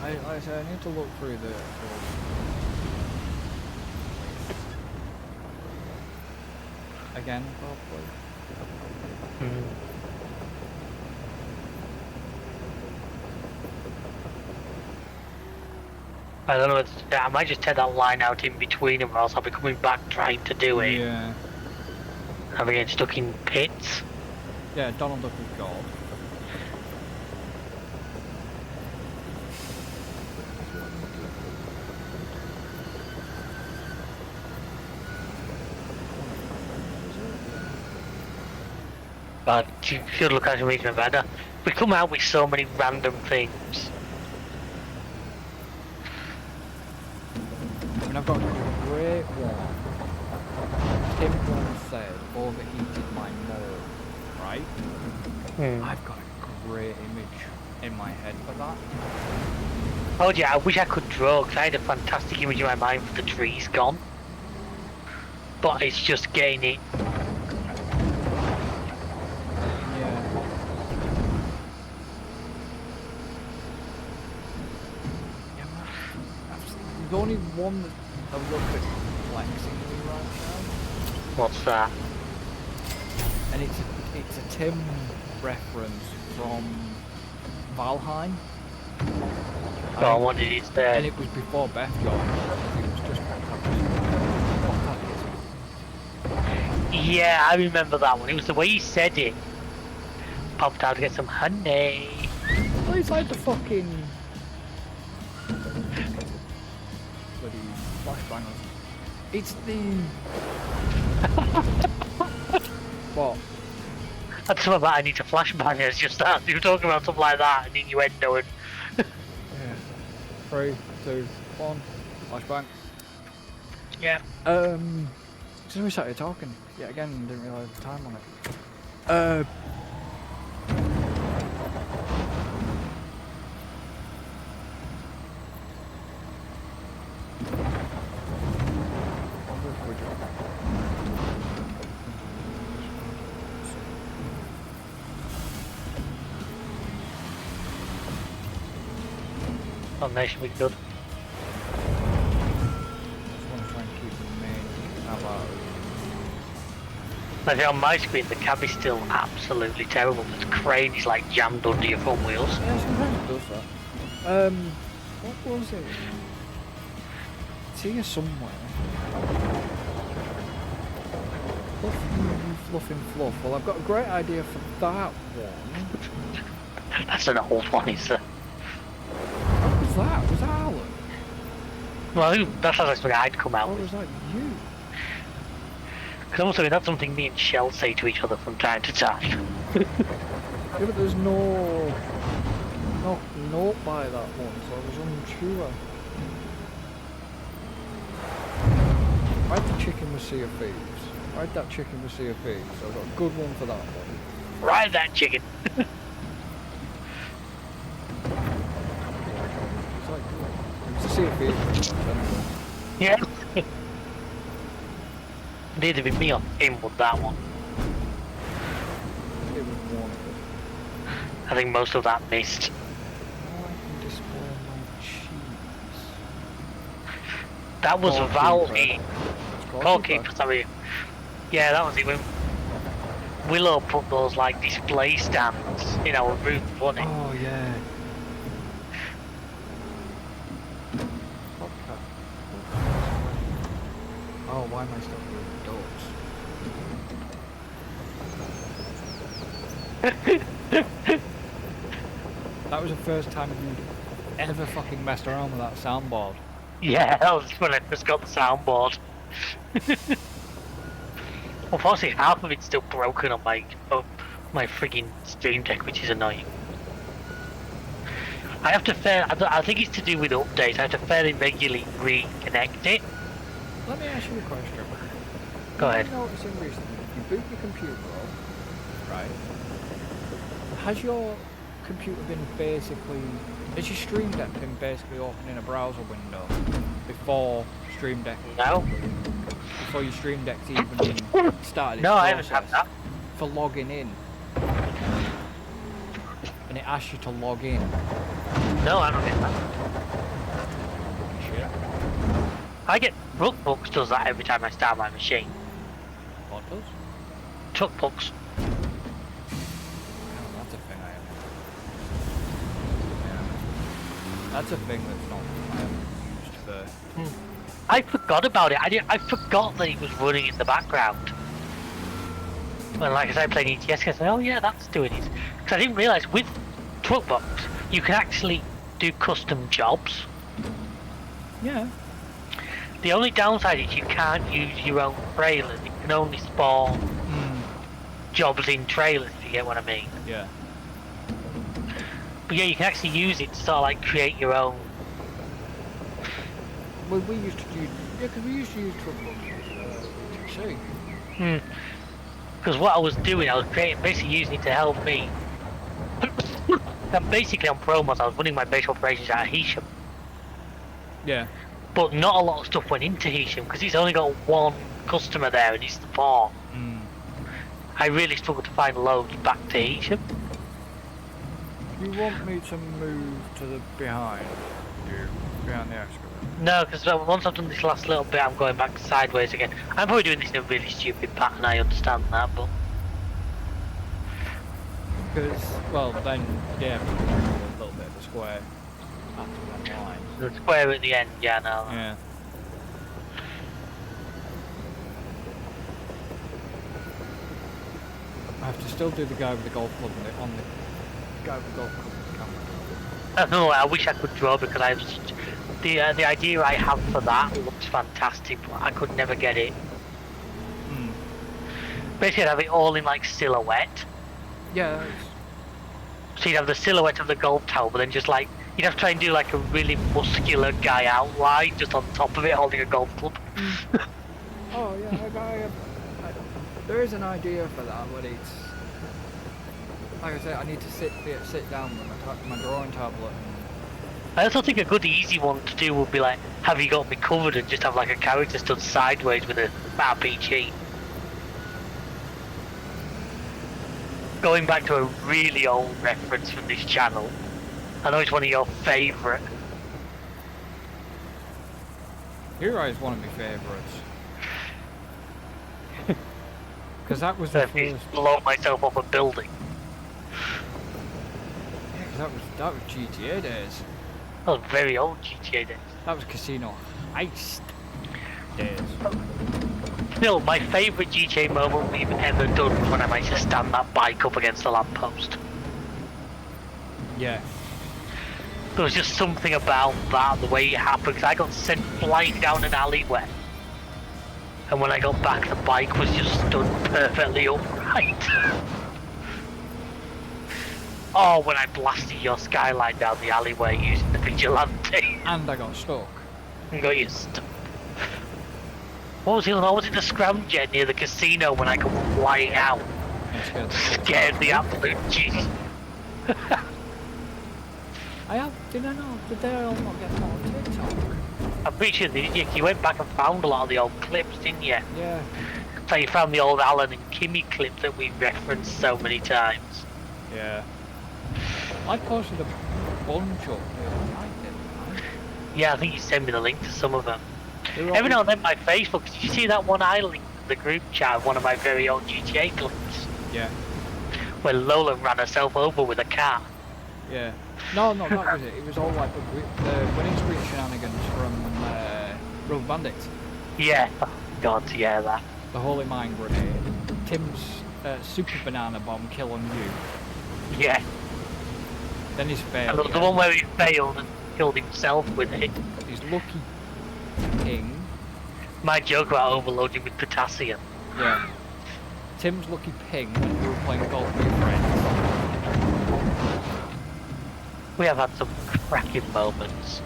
I say I need to look through the. Again, probably. I don't know. I might just take that line out in between them, or else I'll be coming back trying to do it. Yeah. I'll be getting stuck in pits. Yeah, Donald Duck is God. But you should look at it even better. We come out with so many random things. I mean, I've got a great one. Tim once said overheated my mold, right? I've got a great image in my head for that. Oh yeah, I wish I could draw, because I had a fantastic image in my mind for the trees gone. But it's just getting it. There's only one that a little bit flexing me right now. What's that? And it's a Tim reference from Valheim. Oh, what did it say? And it was before Beth joined. It was just Yeah, I remember that one. It was the way he said it. Popped out to get some honey. Well, it's like the fucking bloody flashbangers. It's the what? That's something about I need to flashbang. It's just that you were talking about something like that and innuendo and. Yeah. 3, 2, 1. Flashbang. Yeah. Since we started talking, yet again, didn't realise the time on it. Oh, that should be good. Just want to try and keep the main cab out. I think on my screen the cab is still absolutely terrible. The crane is like jammed under your front wheels. Yeah, sometimes it does that. What was it? It's here somewhere. Fluff and fluff. Well, I've got a great idea for that one. That's an old one, is it? What was that? Was that Alan? Well, that's how I expect I'd come out Or with. was that you? Because also that's something me and Shell say to each other from time to time. Yeah, but there's no note by that one, so I was unsure. Ride the chicken with Sea of Thieves. Ride that chicken with Sea of Thieves. So I've got a good one for that one. Ride that chicken! It's like, it's a Sea of Thieves. Yeah. It'd either be me or him with that one. It was one of them. I think most of that missed. Now I can display my cheese. That was Valve. Goalkeeper. Sorry. Yeah, that was it. When Willow put those like display stands in our room, wasn't it? Oh yeah. Oh, why am I still doing dogs? That was the first time you'd ever fucking messed around with that soundboard. Yeah, that was when I first got the soundboard. Unfortunately, half of it's still broken on my frigging Stream Deck, which is annoying. I have to I think it's to do with updates. I have to fairly regularly reconnect it. Let me ask you a question. Go ahead. I'm noticing recently, if you boot your computer up, right? Has your computer been basically, has your Stream Deck been basically opening a browser window before Stream Deck? No. Before your Stream Deck's even started its No, I haven't had that. for logging in. And it asks you to log in. No, I don't get that. Shit. I get truck books does that every time I start my machine. What does? Truck books. Oh, that's a thing I haven't. Yeah. That's a thing that's not I haven't used for. I forgot about it. I forgot that it was running in the background. Well, like as I played ETS, I said, "Oh yeah, that's doing it." Because I didn't realise with Truckbox you can actually do custom jobs. Yeah. The only downside is you can't use your own trailers. You can only spawn jobs in trailers. If you get what I mean. Yeah. But yeah, you can actually use it to sort of like create your own. Well, we used to use because we used to use truck books as TC. Because what I was doing, I was basically using it to help me. And basically on promos, I was running my base operations out of Hesham. Yeah. But not a lot of stuff went into Hesham because it's only got one customer there and it's the port. I really struggled to find loads back to Hesham. You want me to move to the behind the excavator? No, because once I've done this last little bit, I'm going back sideways again. I'm probably doing this in a really stupid pattern, I understand that, but... Because, well, then, yeah, a little bit of a square after one line. The square at the end, yeah, no. Yeah. I have to still do the guy with the golf club on the guy with the golf club camera. I don't know, I wish I could draw because I have such... The idea I have for that looks fantastic, but I could never get it. Basically, I'd have it all in like silhouette. Yeah. So you'd have the silhouette of the golf tower, but then just like you'd have to try and do like a really muscular guy outline just on top of it, holding a golf club. Oh yeah, there is an idea for that, but it's like I said, I need to sit down with my drawing tablet. I also think a good easy one to do would be like, have you got me covered, and just have like a character stood sideways with a RPG. Going back to a really old reference from this channel, I know it's one of your favourite. Hero is one of my favourites. Because that was the first... blow myself off a building. Yeah, because that was GTA days. That was very old GTA days. That was Casino Heist days. Still, my favourite GTA moment we've ever done was when I managed to stand that bike up against the lamppost. Yeah. There was just something about that, the way it happened, 'cause I got sent flying down an alleyway. And when I got back, the bike was just stood perfectly upright. Oh, when I blasted your skyline down the alleyway using the vigilante. And I got stuck. And got you stuck. What was it? Oh, was it the scramjet near the casino when I come flying out? Scared the absolute Jesus. Did I not? Did they all not get put on TikTok? I'm pretty sure you went back and found a lot of the old clips, didn't you? Yeah. So you found the old Alan and Kimmy clip that we referenced so many times. Yeah. I posted a bunch up the other night, didn't I? Yeah, I think you sent me the link to some of them. Every Every now and then my Facebook, did you see that one I linked to the group chat, one of my very old GTA clips? Yeah. Where Lola ran herself over with a car. Yeah. No, that was it. It was all like the winning streak shenanigans from Rubber Bandits. Yeah. Oh, God, yeah, that. The Holy Mine Grenade. Tim's Super Banana Bomb kill on you. Yeah. Then his fail. And the one where he failed and killed himself with it. His lucky ping. My joke about overloading with potassium. Yeah. Tim's lucky ping when we were playing golf with friends. We have had some cracking moments.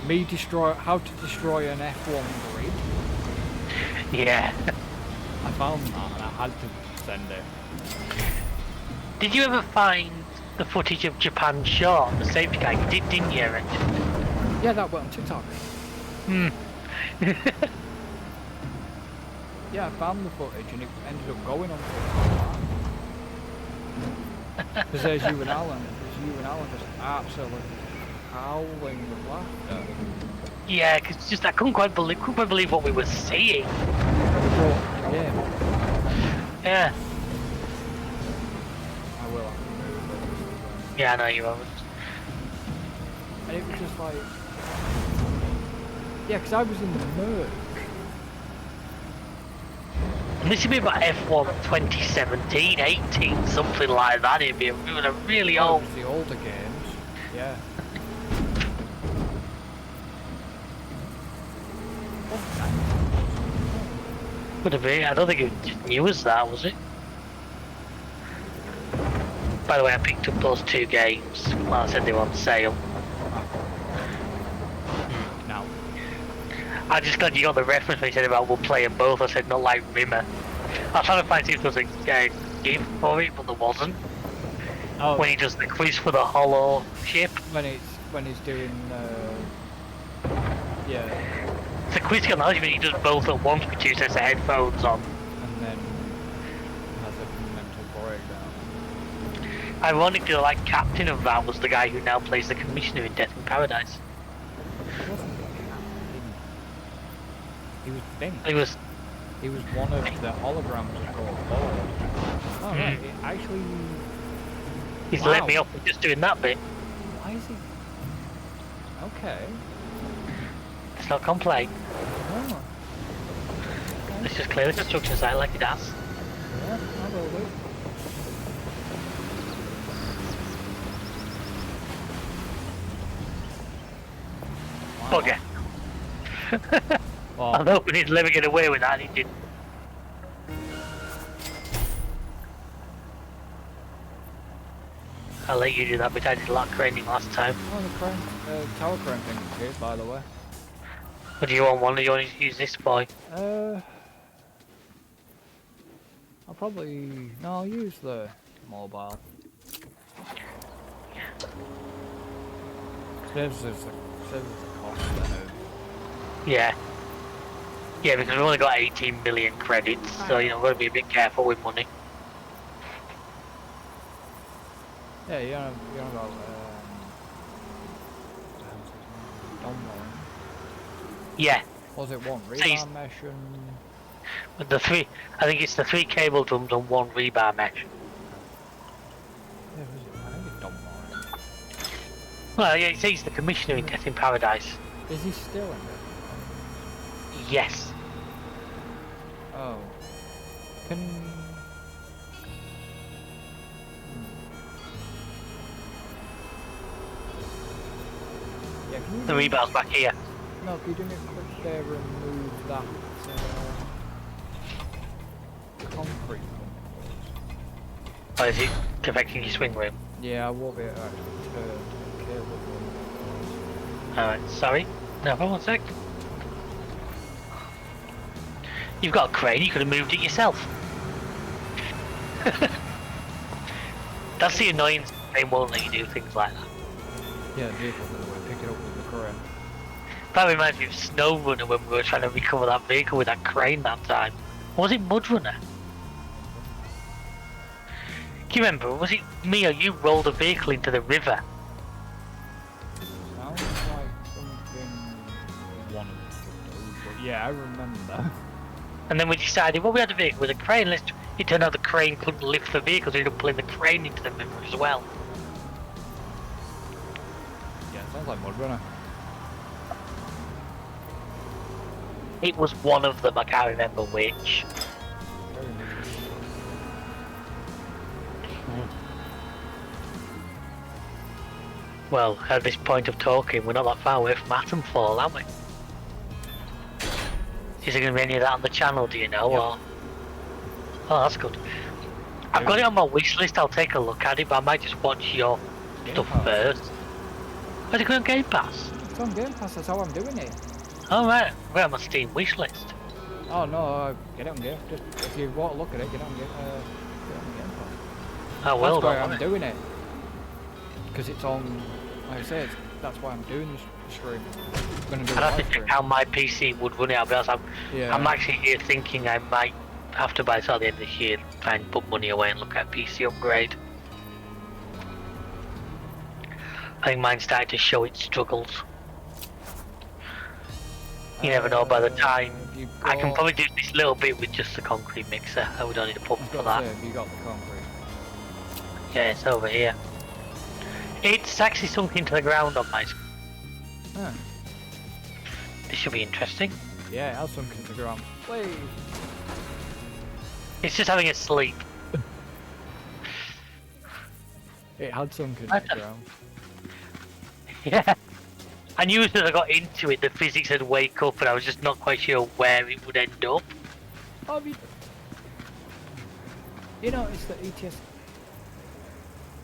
How to destroy an F1 grid. Yeah. I found that and I had to send it. Did you ever find the footage of Japan Short, the safety guy? You did, didn't you, Eric? Yeah, that went on TikTok. Yeah, I found the footage and it ended up going on TikTok. Because there's you and Alan. Just absolutely howling with laughter. Yeah, because just I couldn't quite believe what we were seeing. Yeah. Yeah. I will have to move it. Yeah, I know you won't. And it was just like... Yeah, because I was in the murk. And this would be about F1 2017, 18, something like that. It'd be a really Oh, old. it was the older games. Yeah. Could have been. I don't think it was as new as that, was it? By the way, I picked up those 2 games. Well, I said they were on sale. No. I'm just glad you got the reference when you said about we'll play them both. I said not like Rimmer. I was trying to find if there was a game for it, but there wasn't. Oh. When he does the quiz for the hollow ship. When he's doing yeah. It's a quiz challenge, but he does both at once with 2 sets of headphones on. And then has a mental breakdown. Ironically, like captain of that was the guy who now plays the commissioner in Death in Paradise. He wasn't the captain. He was Bing. He was one of the holograms that go forward. Oh right, it actually... He's wow. let me off with just doing that bit. Why is he... Okay. It's not complaint. Oh. Let's just clear the construction site like it has. Yeah, I will do. Bugger. Well, I'm hoping he'd never get away with that, he didn't. I'll let you do that, but I did a lot of craning last time. oh, the crane, tower crane thing is here, by the way. But do you want one or do you want to use this boy? I'll probably... No, I'll use the mobile. Saves us the cost then of... Yeah. Yeah, because we've only got 18 million credits, so you know, we've got to be a bit careful with money. Yeah, you don't got... Yeah. Was it one So he's- rebar mesh and... With the 3, I think it's the 3 cable drums and 1 rebar mesh. Yeah, was it? I think it's Dunmore. Well, yeah, it says the commissioner in Death in Paradise. Is he still in it? Yes. Oh. Can... Yeah, can you... The rebar's back here. No, can you do me a quick favour and move that concrete? Or is it affecting your swing room? Yeah, I won't be able to actually turn the cable from... Alright, sorry. No, hold on a sec. You've got a crane, you could have moved it yourself. That's the annoyance, they won't let you do things like that. Yeah, the vehicle that way, pick it up with the crane. That reminds me of Snow Runner when we were trying to recover that vehicle with that crane that time. Or was it Mud Runner? Do you remember, was it me or you rolled a vehicle into the river? Sounds like something one of us could do, but yeah, I remember. And then we decided, well, we had a vehicle with a crane, it turned out the crane couldn't lift the vehicle, so we ended up pulling the crane into the river as well. Yeah, it sounds like Mud Runner. It was one of them, I can't remember which. Very nice. Well, at this point of talking, we're not that far away from Atomfall, are we? Is there going to be any of that on the channel, do you know? Yep. Or... Oh, that's good. I've got it on my wish list, I'll take a look at it, but I might just watch your stuff first. Is it going on Game Pass? It's on Game Pass, that's how I'm doing it. Alright, we're on my Steam wish list. Oh no, get it on Game. Just if you want to look at it, get it on Game Pass. Oh well, That's why don't I'm worry. doing it. Because it's on, like I said, that's why I'm doing this stream. I'm gonna do I'd a have to live check stream. how my PC would run it, I'll be honest, Yeah. I'm actually here thinking I might have to by the end of this year try and put money away and look at PC upgrade. I think mine started to show its struggles. You never know. By the time I can probably do this little bit with just the concrete mixer. I would only need a pump for that. Have you got the concrete? Yeah, it's over here. It's actually sunk into the ground on my screen. Huh. This should be interesting. Yeah, it has sunk into the ground. Wait. It's just having a sleep. It had sunk into the ground. Yeah. I knew as I got into it, the physics would wake up, and I was just not quite sure where it would end up. Oh, you know, it's the ETS.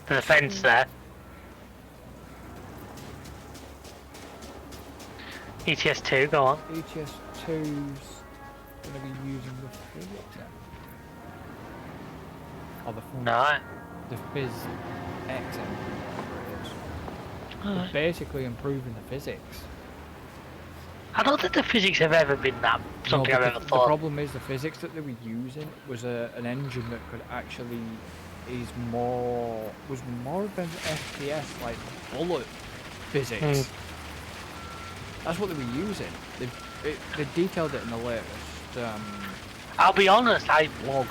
There's a fence there. ETS2, go on. ETS2's going to be using the physics then. Or the Phys X They're basically improving the physics. I don't think the physics have ever been that something I've ever thought. The problem is the physics that they were using was an engine that could actually was more of an FPS like bullet physics. That's what they were using. They detailed it in the latest. I'll be honest, blog.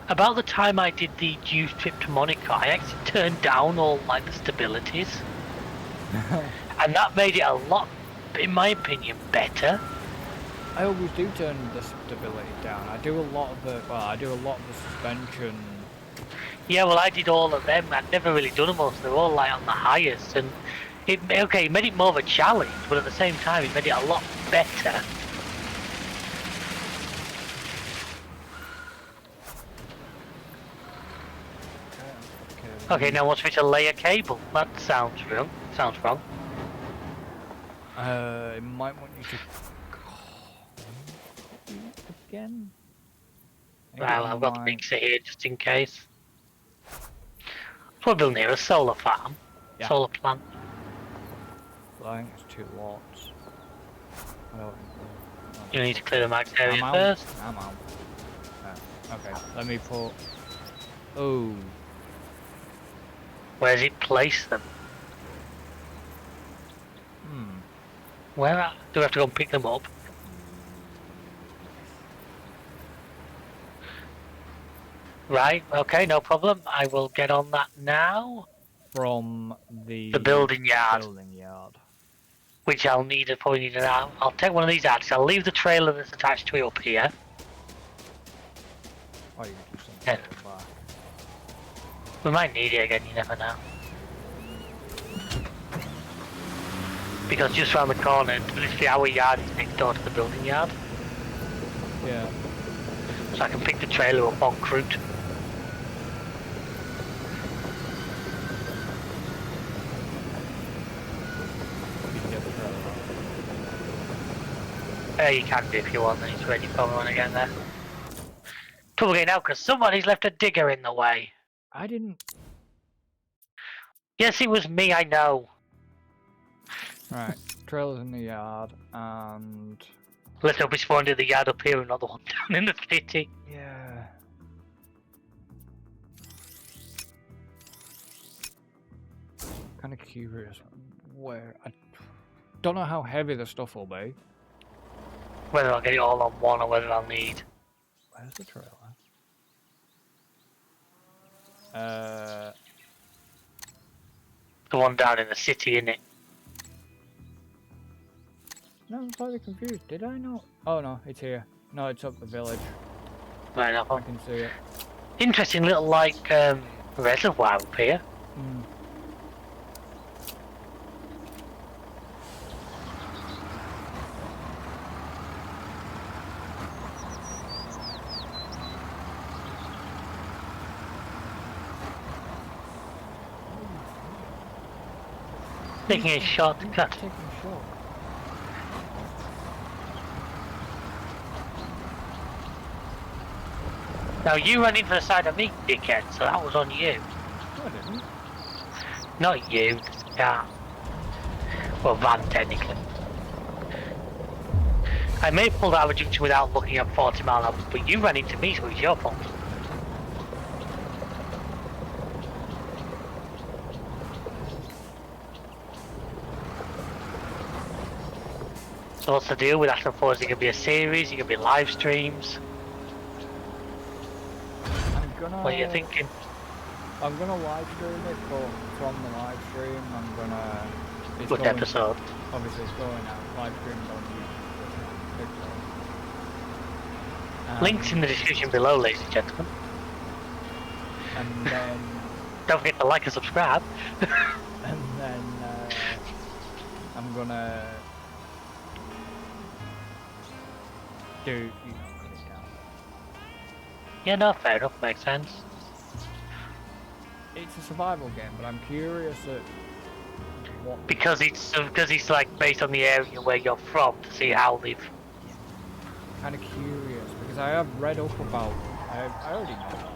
About the time I did the juice trip to Monaco, I actually turned down all like the stabilities, and that made it a lot, in my opinion, better. I always do turn the stability down. I do a lot of the suspension. Yeah, well, I did all of them. I'd never really done them all, so they're all like on the highest, and it made it more of a challenge, but at the same time, it made it a lot better. Okay, now wants me to lay a cable. That sounds wrong. It might want you to again. Well, I've got the mixer here just in case. Probably near a solar farm. Yeah. Solar plant. Well, I think it's 2 lots. You need to clear the max area first. I'm out. Okay, let me put... Oh. Where does it place them? Where do we have to go and pick them up? Right, okay, no problem. I will get on that now. From the building yard. Which I'll probably need an hour. I'll take one of these out. I'll leave the trailer that's attached to it up here. Oh, you can do something back. We might need it again, you never know. Because just round the corner, literally our yard is next door to the building yard. Yeah. So I can pick the trailer up en route. You can do if you want, then it's ready for me when I get there. Trouble getting out because somebody's left a digger in the way. I didn't. Yes, it was me, I know. Right, trailer's in the yard, and... Let's hope we spawned in the yard up here and not the one down in the city. Yeah. Kind of curious where... I don't know how heavy the stuff will be. Whether I'll get it all on one or whether I'll need... Where's the trailer? The one down in the city, innit? No, I'm slightly confused. Did I not? Oh no, it's here. No, it's up the village. Right enough. I can see it. Interesting little, like, reservoir up here. Taking a shortcut. Taking a shot. Now you ran into the side of me, dickhead, so that was on you. No, I didn't. Not you, the car. Well, van, technically. I may have pulled out of a junction without looking at 40 mile an hour, but you ran into me, so it's your fault. So what's the deal with Aston 4? Is it going to be a series? Is it going to be live streams? What are you thinking? I'm gonna live stream it, but from the live stream, I'm gonna. Good episode. Obviously, it's going out live streamed on YouTube. Links in the description below, ladies and gentlemen. And then. Don't forget to like and subscribe. And then I'm gonna do, cut it down. Yeah, no, fair enough, makes sense. It's a survival game, but I'm curious at what. Because it's like based on the area where you're from to see how they've. Kind of curious because I have read up about. I already know.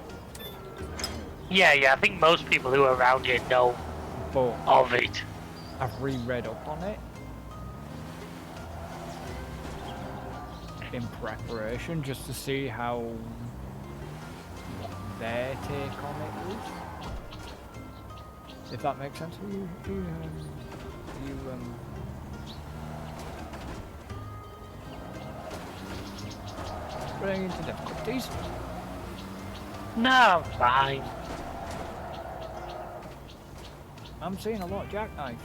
Yeah, I think most people who are around here know of it. I've reread up on it in preparation just to see how their take on it is. If that makes sense for you, running into difficulties? No, I'm fine. I'm seeing a lot of jackknifing.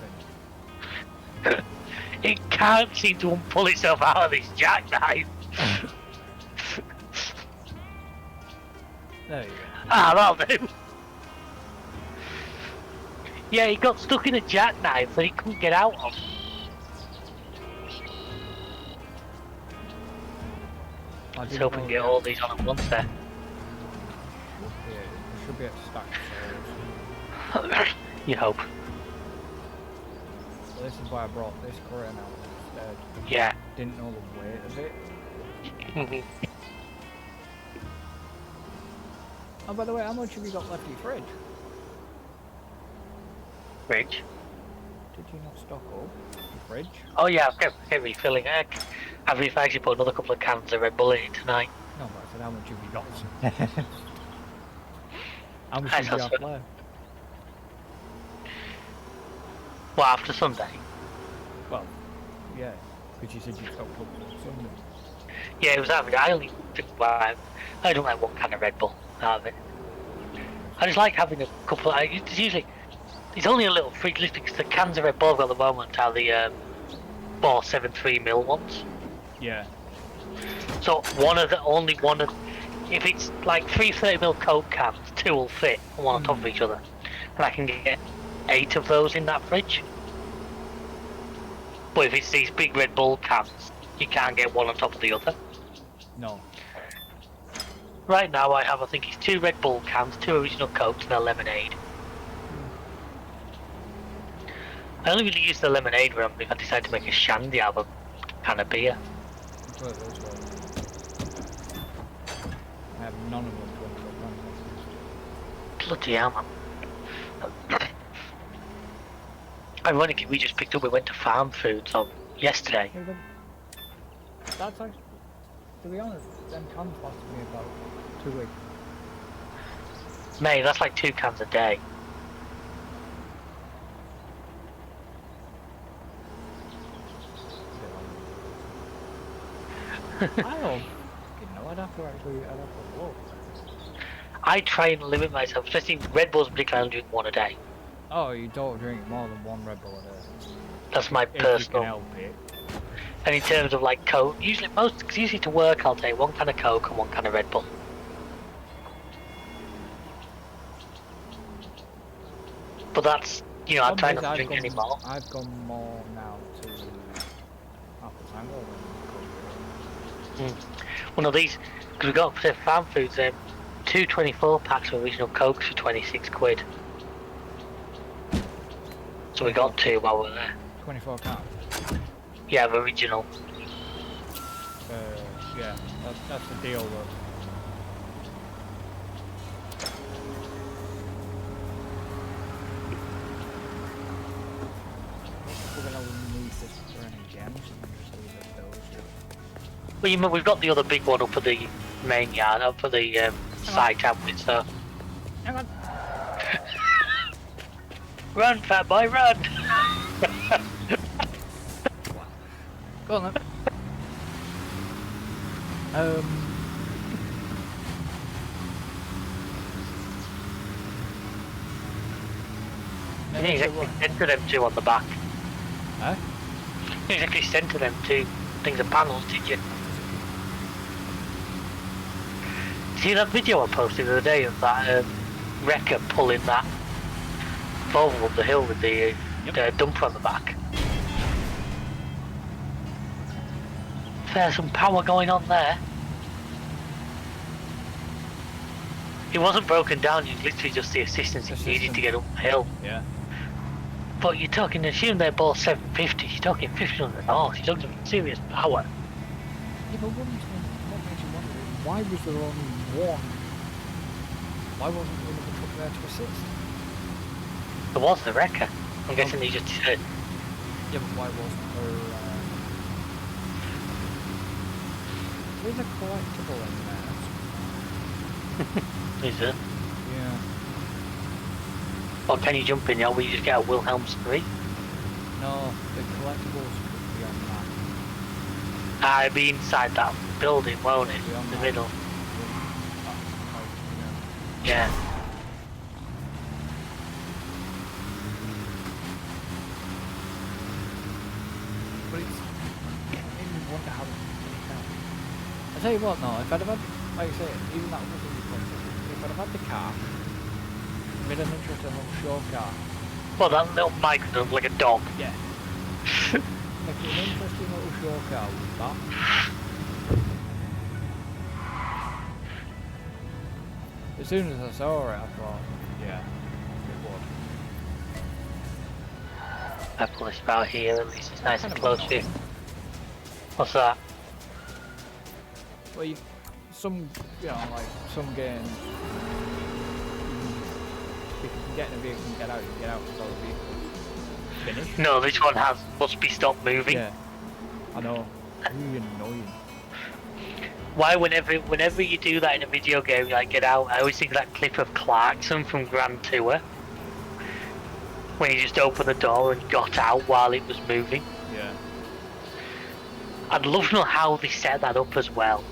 It can't seem to pull itself out of this jackknife. There you go. Ah, that'll do. Yeah, he got stuck in a jackknife that he couldn't get out of. Let's hope we can get all these on at once there. Yeah, there should be a stack of souls. You hope. So this is why I brought this current out instead. Yeah. Didn't know the weight of it. Oh, by the way, how much have you got left in your fridge? Fridge? Did you not stock up your fridge? Oh yeah, I've kept refilling. I've actually put another couple of cans of Red Bull in it tonight. No, but I said, how much have you got? How much have you got left? Well, after Sunday? Well, yeah, because you said you stocked up on Sunday. Yeah, it was average. I only I don't like one can of Red Bull out of it. I just like having a couple. It's usually it's only a little fridge list because the cans of Red Bull I've got at the moment are the 473ml ones. Yeah. So if it's like 330ml Coke cans, 2 will fit one on top of each other, and I can get 8 of those in that fridge. But if it's these big Red Bull cans, you can't get one on top of the other. No. Right now I have, I think it's 2 Red Bull cans, 2 original Cokes and a lemonade. I only really use the lemonade when I decide to make a shandy out of a can of beer. I have none of them. Bloody hell, man. Ironically, we just picked up, we went to Farm Foods on yesterday. Yeah, that's actually, to be honest, them cans lasted me about 2 weeks. Mate, that's like 2 cans a day. I don't know, I'd have to look. I try and limit myself, especially Red Bulls in particular, I only drink 1 a day. Oh, you don't drink more than 1 Red Bull a day? That's my personal. If you can help it. And in terms of like Coke, usually to work I'll take 1 can of Coke and 1 can of Red Bull. But that's, I try not to drink anymore. I've gone more now to Apple Tango than One of these, because we got for Farm Foods, 2 24 packs of original Cokes for 26 quid. So we got 2 while we were there. 24 cans? Yeah, the original. Yeah, that's the deal though. We're gonna need this for any gems and just leave it those two. Well, we've got the other big one up at the main yard, up at the site, haven't we, so... Hang on! Run, fat boy, run! Go on then. You didn't exactly center them two on the back. Huh? You didn't exactly center them two things of panels, did you? See that video I posted the other day of that wrecker pulling that Volvo up the hill with the dumper on the back? There's some power going on there. It wasn't broken down, it was literally just the assistance it needed to get up the hill. Yeah. But you're talking, assume they're both 750, you're talking 1500 horse, you're talking serious power. Yeah, but what makes you wonder is, why was there only one? Why wasn't there another truck there to assist? There was the wrecker. I'm guessing they just said. Yeah, but why wasn't there... There's a collectible in there. Is it? Yeah. Or can you jump in there? Will you just get a Wilhelm's 3? No, the collectibles could be on that. It'd be inside that building, won't it? In the middle. Yeah. But it's... It made me wonder how it out. I tell you what, no, if I'd have had, like I say, even that wasn't the point, if I'd have had the car, made an interesting little show car. Well, that little mic looked like a dog. Yeah. Like an interesting little show car with that. As soon as I saw it, I thought, yeah, it would. I pull this about here, at least it's nice and close to you. What's that? Well, some, like, some games, if you can get in a vehicle and get out, you get out until the vehicle's finished. No, this one must be stopped moving. Yeah, I know. Really annoying. Why, whenever you do that in a video game, like get out, I always think of that clip of Clarkson from Grand Tour, when he just opened the door and got out while it was moving. Yeah. I'd love to know how they set that up as well.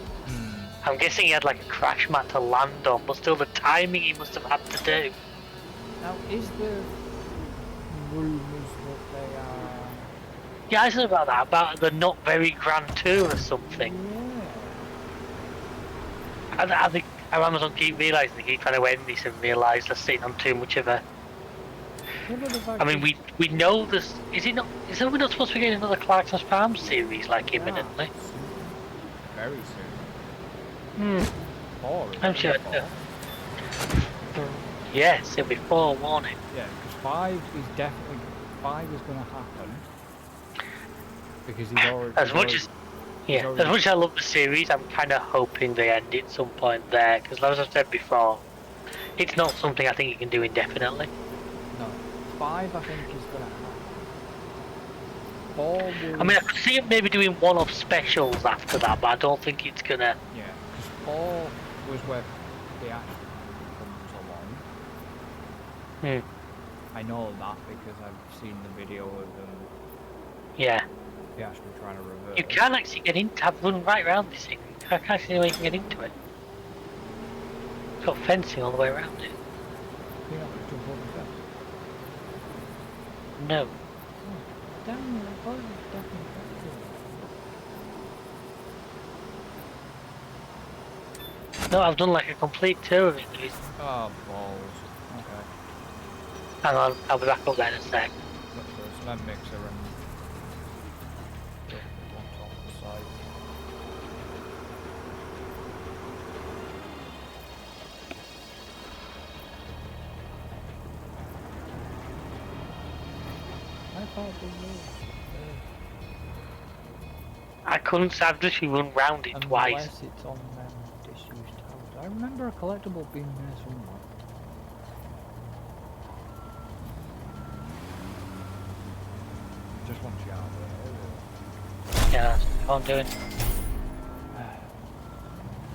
I'm guessing he had like a crash mat to land on, but still the timing he must have had to do. Now, is there rumours that they are... Yeah, I said about that, about the not very Grand Tour or something. Yeah. I think Amazon keep realising they keep trying to end this and realise they're sitting on too much of a... I mean, we know this. Is it not? Is we not supposed to be getting another Clarkson's Farms series like imminently? Very soon. I'm sure. Yes, it'll be forewarning. Yeah, because 5 is going to happen because he's already. As much as I love the series, I'm kind of hoping they end it some point there. Because as I've said before, it's not something I think you can do indefinitely. No. 5, I think, is going to happen. 4 will... I mean, I could see it maybe doing one-off specials after that, but I don't think it's gonna... Yeah, because 4 was where the action comes along. I know that because I've seen the video of them. Yeah. The action trying to reverse. You can actually get into... I've run right around this thing. I can't actually see how you can get into it. It's got fencing all the way around it. You're not going to jump over the fence? No. Damn, I thought it was definitely No, I've done like a complete tour of it. oh, balls. Okay. Hang on, I'll be back up there in a sec. Look for a cement mixer and one on the side. I thought there was. I couldn't say, I've just run round it twice. Unless it's on disused towers. I remember a collectible being there somewhere. Just one shot. Yeah, that's what I'm doing.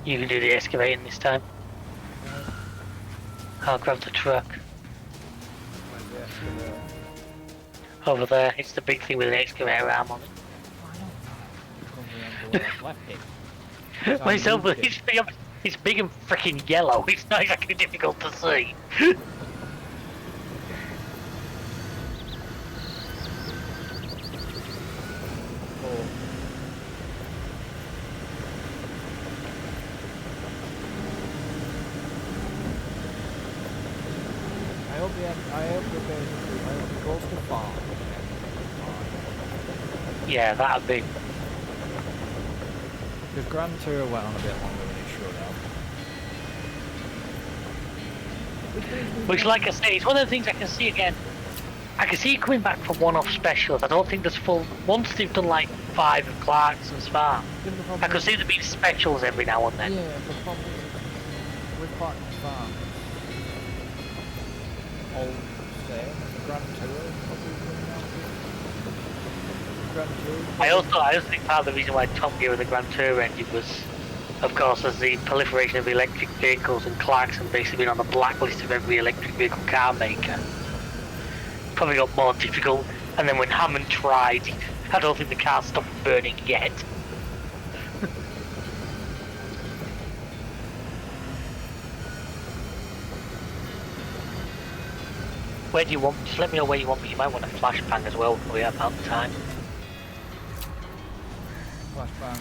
You can do the excavating this time. I'll grab the truck. Where's the excavator? Over there, it's the big thing with the excavator arm on it. I don't know. I can't remember where I've left it. Well, it's, moved it. it's big and freaking yellow. It's not exactly difficult to see. Oh. I hope it goes to farm. Yeah, that'd be. Because Grand Tour went on a bit longer than it should have. Which, like I say, it's one of the things I can see again. I can see it coming back for one-off specials. I don't think there's full. Once they've done like 5 of Clarkson's Farm, I could see there being specials every now and then. Yeah, the problem is with Clarkson's Farm, all same. The Grand Tour probably coming out. Grand Tour. I also think part of the reason why Top Gear with the Grand Tour ended was, of course, there's the proliferation of electric vehicles and Clarkson basically being on the blacklist of every electric vehicle car maker. Probably got more difficult, and then when Hammond tried, I don't think the car stopped burning yet. Where do you want? Just let me know where you want me. You might want a flashbang as well for you about the time. Flashbang.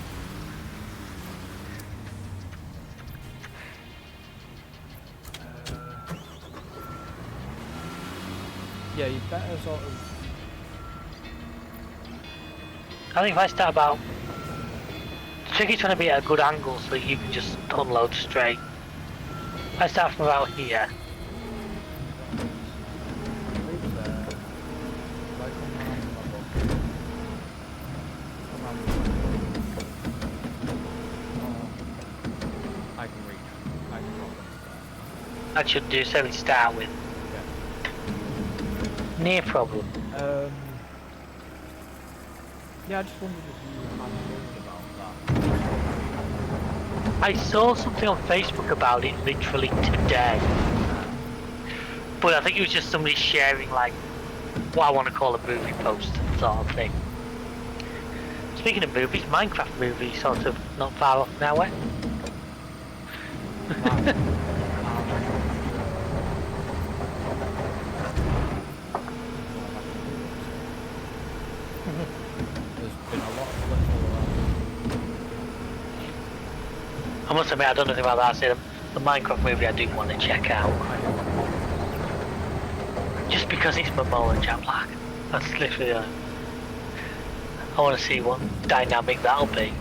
Yeah, you better sort of. I think if I start about, the trick is trying to be at a good angle so that you can just unload straight. If I start from about here. I can reach. I can drop it. That should do 70 to start with. Near problem. Yeah, I just wondered if you had heard about that. I saw something on Facebook about it literally today. But I think it was just somebody sharing like what I want to call a movie post sort of thing. Speaking of movies, Minecraft movie sort of not far off now, eh? There's been a lot of little I must admit, I don't know anything about that. I said the Minecraft movie I do want to check out. Just because it's Momoa and Jack Black. That's literally it. I want to see what dynamic that'll be.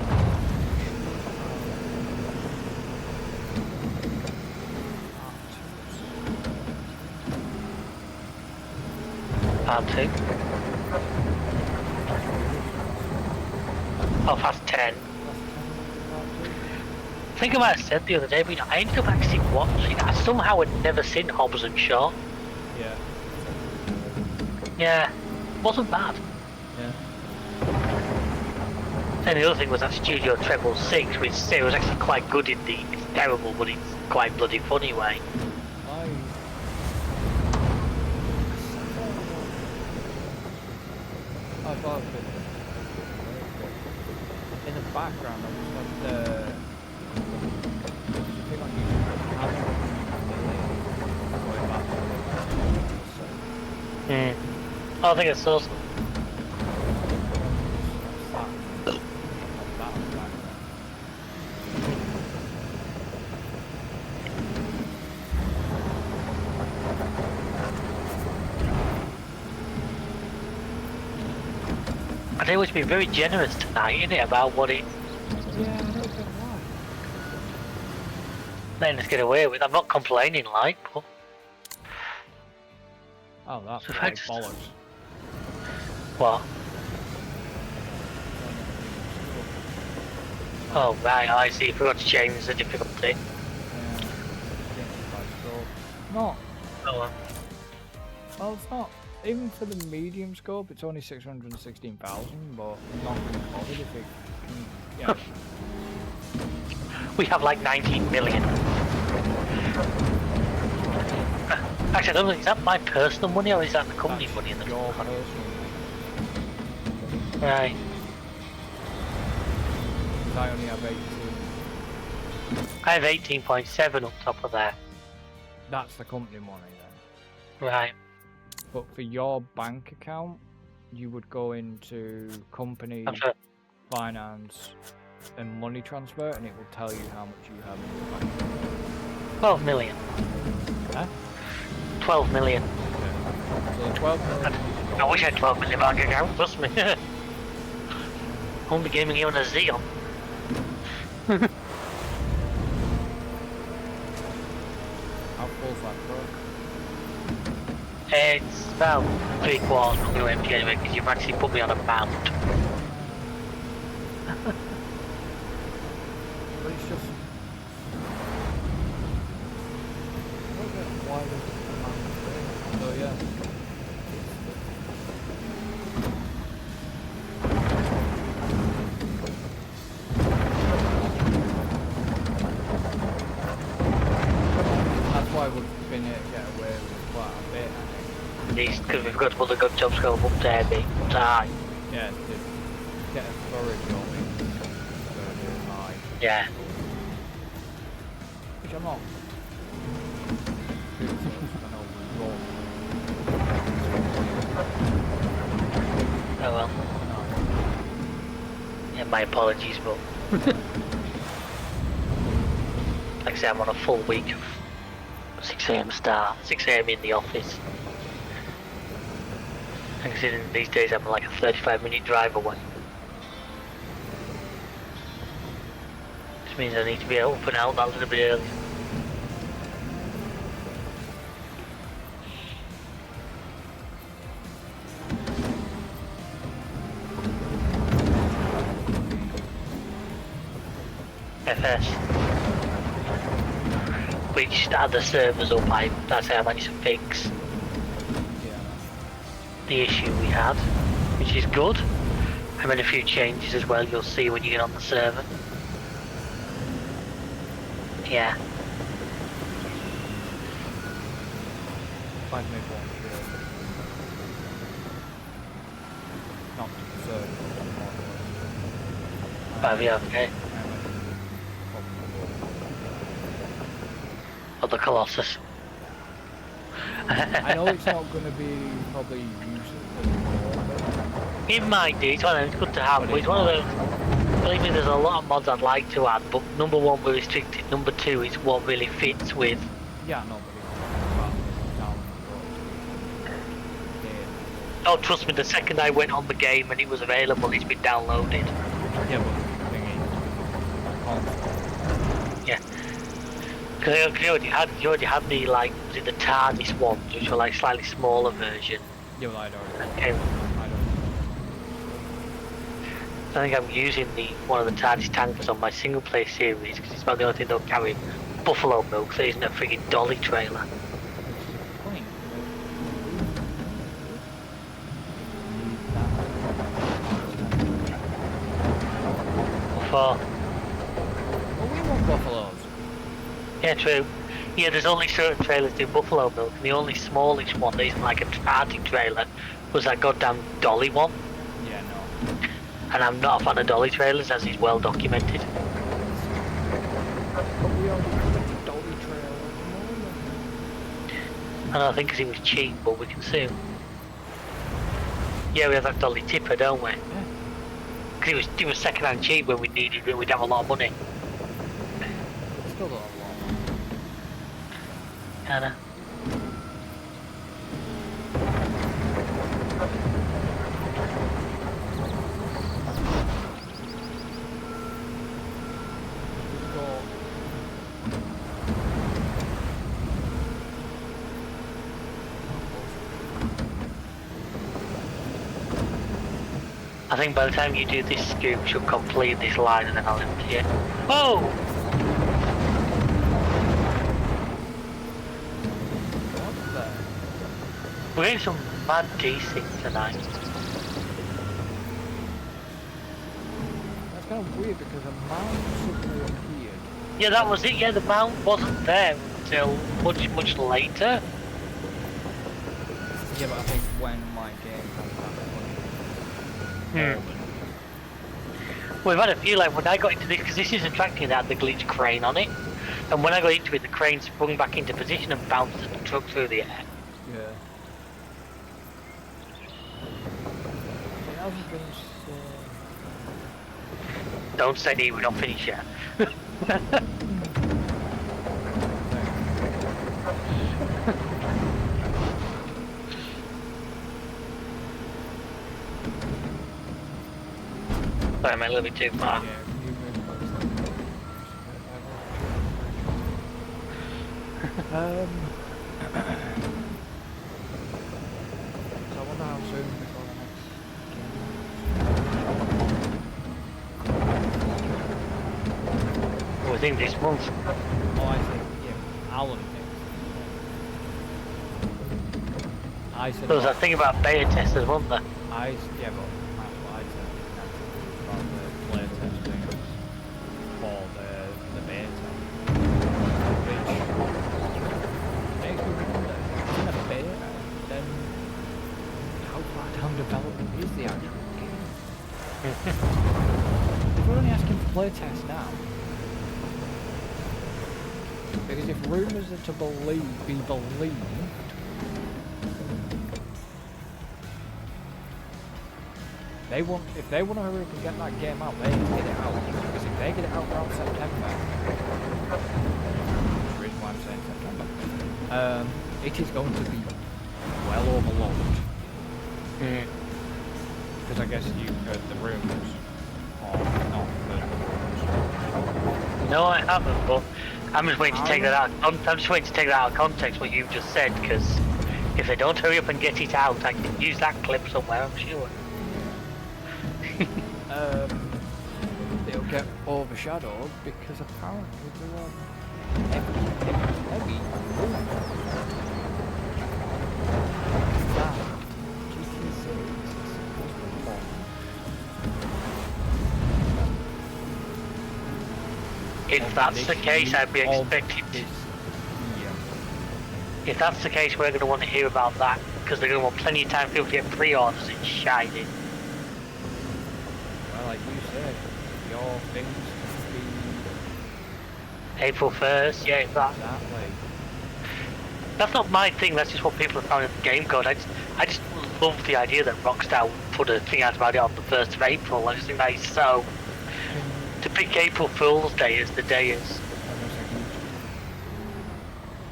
Part 2. Oh, past 10. I think I might have said the other day, but I ended up actually watching. I somehow had never seen Hobbs and Shaw. Yeah. Yeah, wasn't bad. Yeah. And the other thing was that Studio Treble 6, which it was actually quite good in the. It's terrible, but it's quite bloody funny way. I thought in the background I just had thing on YouTube. I think I saw some. I think it's been very generous tonight, isn't it, about what it... Yeah, I don't get why. Letting us get away with. I'm not complaining, like, but... Oh, that's So like just... bollocks. What? Oh, right, I see. Forgot to change the difficulty. Yeah. Not. Oh, well. Well, it's not. Even for the medium scope, it's only 616,000, but I'm not really bothered if it can, yeah. We have like 19 million. Actually, I don't know, is that my personal money or is that the company money in the your personal Right. I only have 18. I have 18.7 on top of there. That's the company money then. Right. But for your bank account, you would go into company, That's right. finance, and money transfer, and it will tell you how much you have in your bank. 12 million. Huh? 12 million. Yeah. So the 12 million. I wish I had 12 million bank account, trust me. Won't be gaming you on a Xeon. How full's that truck? It's about 3/4. I'm going to empty anyway because you've actually put me on a bound. But it's just. I don't get why there's a amount of. So yeah. That's why we've been able to get away with quite a bit, I think. Because we've got all the good job scope up there, big time. Yeah, to get a storage going. High. Yeah. Which I'm not. Oh well. Yeah, my apologies, but like I say, I'm on a full week of 6 AM start, 6 AM in the office. And considering these days I'm like a 35-minute drive away. Which means I need to be up and out that little bit early. FS. Which had the servers up, that's how I managed to fix the issue we had, which is good. I made a few changes as well, you'll see when you get on the server. Yeah. Find me one here. Not the server. Yeah, okay. Or the Colossus. I know it's not going to be probably useful. It might do, it's good to have, but it's one of those, believe me, there's a lot of mods I'd like to add, but number one, we're restricted, number two, it's what really fits with. Yeah, nobody. Oh, trust me, the second I went on the game and it was available, it's been downloaded. Yeah, but the thing is, yeah. Because you already had the, like, was it the TARDIS ones, which were like slightly smaller version. yeah, well, I don't. Okay. I think I'm using one of the TARDIS tankers on my single player series because it's about the only thing that'll carry buffalo milk, so isn't a friggin' dolly trailer. For? Well, we want buffaloes. Yeah, true. Yeah, there's only certain trailers do buffalo milk, and the only smallish one that isn't like a Arctic trailer was that goddamn dolly one. Yeah, no. And I'm not a fan of dolly trailers, as is well documented. But we already have a dolly trailer. I don't think because it was cheap, but we can soon. Yeah, we have that dolly tipper, don't we? Yeah. Because it was second-hand cheap when we needed it, we'd have a lot of money. Still got a lot. I know. I think by the time you do this scoop, you'll complete this line and then I'll empty it. Oh! We're getting some mad DC tonight. That's kind of weird because a mount suddenly appeared. Yeah, that was it. Yeah, the mount wasn't there until much later. Yeah, but I think when my game comes back, We've had a few, like when I got into this, because this is a tractor that had the glitch crane on it, and when I got into it, the crane sprung back into position and bounced the truck through the air. Yeah. I was going to say... Don't say we're not finished yet. Sorry, I'm a little bit too far. Yeah, you move close. So I wonder how soon before the next I think this month. game. Oh, I think, yeah, Alan thinks. I said... There was that thing about beta testers, wasn't there? Yeah, but that's what I said. About the play testing for the beta. Which makes me wonder, if it's in a beta, then how far down development is the actual game? If we're only asking for play tests now, because if rumours are to be believed, if they want to hurry up and get that game out, they need to get it out. Because if they get it out around September, the reason why I'm saying September, it is going to be well overlooked. Because I guess you heard the rumours, or not heard the rumours. No, I haven't, but I'm just waiting to take that out. I'm just waiting to take that out of context, what you've just said, because if they don't hurry up and get it out, I can use that clip somewhere, I'm sure. They'll get overshadowed because apparently they're on heavy that GT6 is supposed to be on. If that's the case, I'd be expecting... If that's the case, we're going to want to hear about that, because they're going to want plenty of time for people to get pre-orders and shining. Well, like you said, your things be April 1st, yeah, that way. That's not my thing, that's just what people have found in the game code. I just love the idea that Rockstar put a thing out about it on the 1st of April. I just think that is so... To pick April Fool's Day as the day is...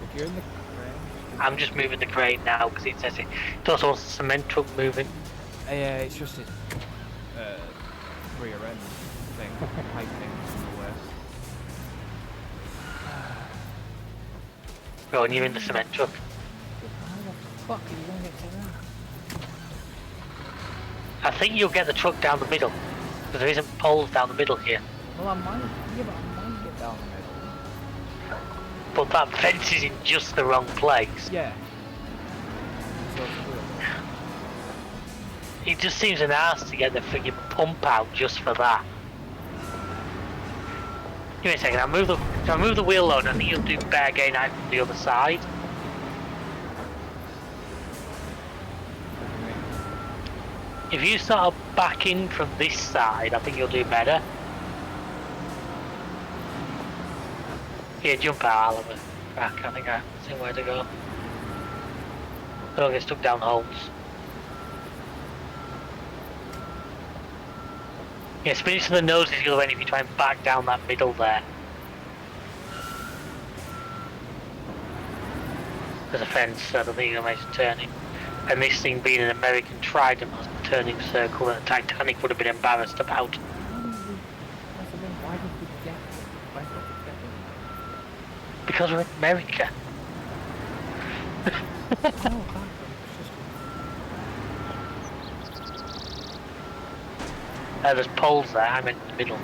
If you're in the crane... I'm just moving the crane now because it says it. It's also a cement truck moving. Yeah, it's just a rear end thing, height thing somewhere. Oh, and you're in the cement truck. How the fuck are you going to get to that? I think you'll get the truck down the middle, because there isn't poles down the middle here. Well, I might get down the middle. But that fence is in just the wrong place. Yeah. So It just seems an arse to get the freaking pump out just for that. Give me a second, I'll move the wheel load, I think you'll do better getting out from the other side. If you sort of back in from this side, I think you'll do better. Yeah, jump out of it. Back, I think I see where to go. Don't get stuck down holes. Yeah, spin to the nose is the other way if you try and back down that middle there. There's a fence, so I don't think you'll make a turning. And this thing being an American Trident was a turning circle that the Titanic would have been embarrassed about. why did we get them? Why did we get them? Because we're in America. There's poles there, I'm in the middle.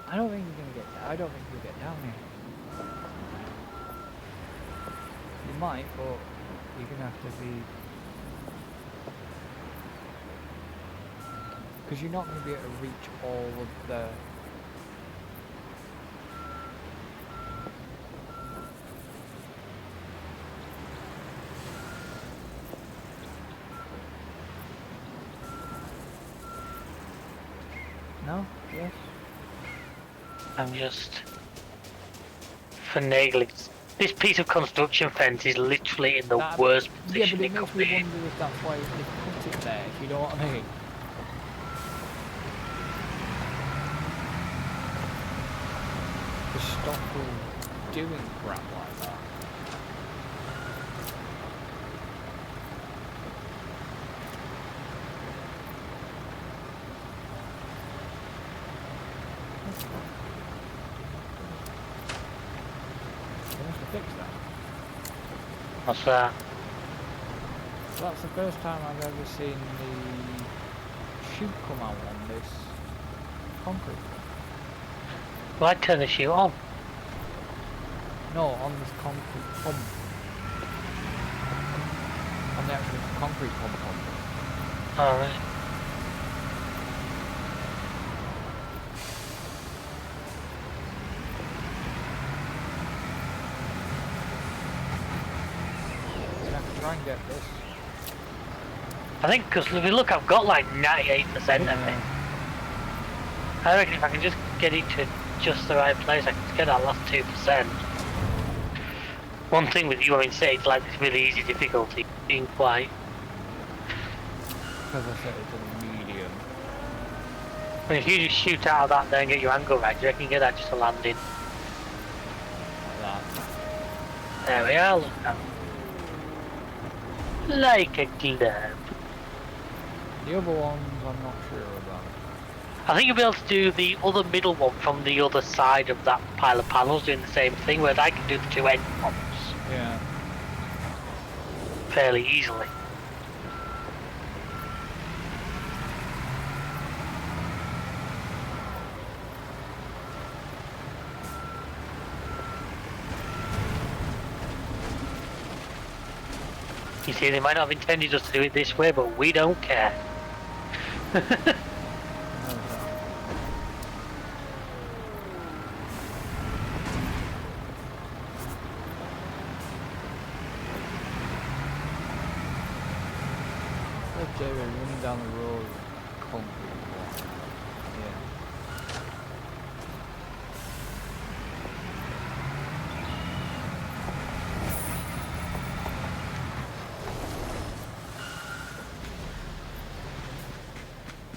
I don't think you're gonna get. I don't think you'll get down here. You might, but you're gonna have to be. because you're not going to be able to reach all of the... No? Yes? I'm just finagling. This piece of construction fence is literally in the That, worst yeah, position but it it could makes me be. wonder if that's why they put it there, if you know what I mean. To stop them doing crap like that. They must have fixed that. What's that? So that's the first time I've ever seen the chute come out on this concrete. Well, I turn the chute on. No, on this concrete pump. On the actual concrete pump. Alright. I can try and get this. I think because if you look, I've got like 98% of it. I reckon if I can just get it to just the right place, I can get that last 2%. One thing with you, I mean, say it's like this really easy difficulty, being quite. Because I set it to the medium. I mean, if you just shoot out of that there and get your angle right, do you reckon you can get that just a landing? Like that. There we are, look at that. Like a glove. The other ones I'm not sure about. I think you'll be able to do the other middle one from the other side of that pile of panels doing the same thing, whereas I can do the two end ones Yeah. fairly easily. You see, they might not have intended us to do it this way, but we don't care. Okay, we're running down the road. Concrete wall. Yeah.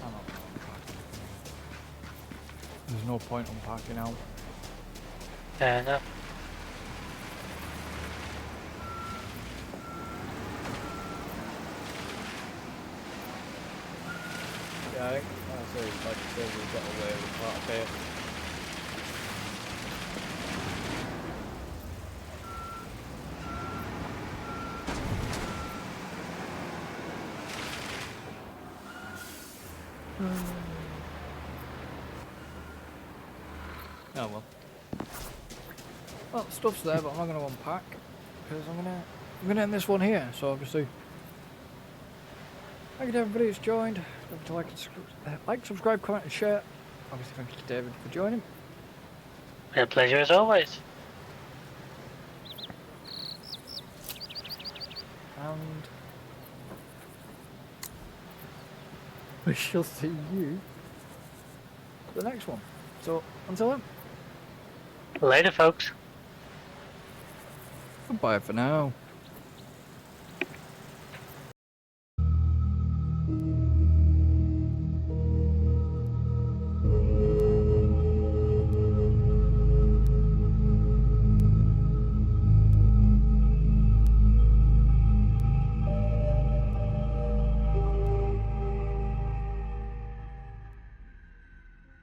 I'm not gonna unpack. There's no point unpacking out. Fair enough. Yeah, I think that's it. Like I said, we've got away with quite a bit. Oh well. Well, stuff's there, but I'm not going to unpack because I'm gonna end this one here. So obviously, thank you to everybody who's joined. Don't forget to like, subscribe, comment, and share. Obviously, thank you to David for joining. A pleasure as always. And we shall see you for the next one. So until then, Later, folks. goodbye for now.